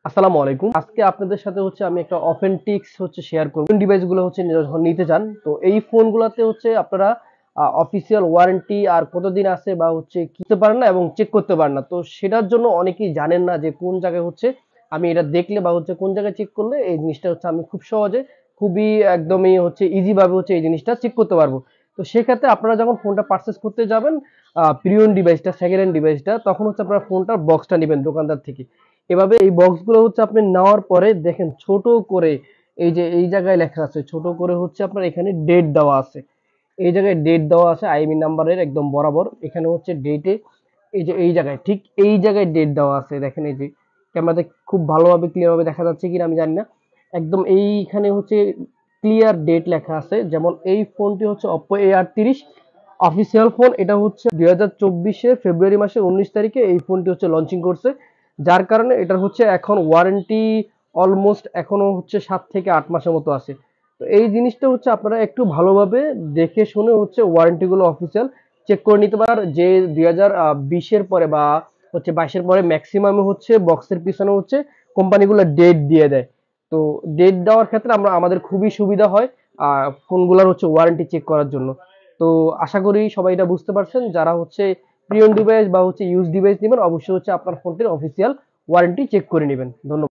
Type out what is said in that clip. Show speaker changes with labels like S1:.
S1: আসসালামু আলাইকুম। আজকে আপনাদের সাথে আমি একটা অথেন্টিক্স শেয়ার করব। ডিভাইস গুলো যখন নিতে চান, তো এই ফোনগুলাতে আপনারা অফিসিয়াল ওয়ারেন্টি আর কতদিন আছে বা কিনতে পারেন না এবং চেক করতে পারেন না। তো সেটার জন্য অনেকেই জানেন না যে কোন জায়গায় আমি এটা দেখলে বা কোন জায়গায় চেক করলে এই জিনিসটা আমি খুব সহজে খুবই একদমই ইজি ভাবে এই জিনিসটা চেক করতে পারবো। তো সেক্ষেত্রে আপনারা যখন ফোনটা পারচেজ করতে যাবেন, প্রিয়ন ডিভাইসটা, সেকেন্ড হ্যান্ড ডিভাইসটা, তখন আপনারা ফোনটার বক্সটা নেবেন দোকানদার থেকে। এভাবে এই বক্সগুলো আপনি নেওয়ার পরে দেখেন ছোট করে এই যে এই জায়গায় লেখা আছে, ছোট করে আপনার এখানে ডেট দেওয়া আছে। এই জায়গায় ডেট দেওয়া আছে আইএমই নাম্বারের একদম বরাবর। এখানে ডেটে এই যে এই জায়গায় ঠিক এই জায়গায় ডেট দেওয়া আছে। দেখেন এই যে ক্যামেরাতে খুব ভালোভাবে ক্লিয়ার ভাবে দেখা যাচ্ছে কিনা আমি জানি না। একদম এইখানে ক্লিয়ার ডেট লেখা আছে। যেমন এই ফোনটি Oppo A38 অফিসিয়াল ফোন। এটা 2024 ফেব্রুয়ারি মাসের 19 তারিখে এই ফোনটি লঞ্চিং করছে। যার কারণে এটার এখন ওয়ারেন্টি অলমোস্ট এখনো 7 থেকে 8 মাসের মতো আছে। তো এই জিনিসটা আপনারা একটু ভালোভাবে দেখে শুনে ওয়ারেন্টি গুলো অফিসিয়াল চেক করে নিতে পারেন। যে 2020 এর পরে বা 22 এর পরে ম্যাক্সিমাম বক্সের পিছনে কোম্পানিগুলো ডেট দিয়ে দেয়। তো ডেট দেওয়ার ক্ষেত্রে আমাদের খুবই সুবিধা হয় ফোনগুলোর ওয়ারেন্টি চেক করার জন্য। তো আশা করি সবাই এটা বুঝতে পারছেন। যারা প্রিয়ন ডিভাইস বা ইউজ ডিভাইস নেবেন, অবশ্যই আপনার ফোনটির অফিসিয়াল ওয়ারেন্টি চেক করে নেবেন। ধন্যবাদ।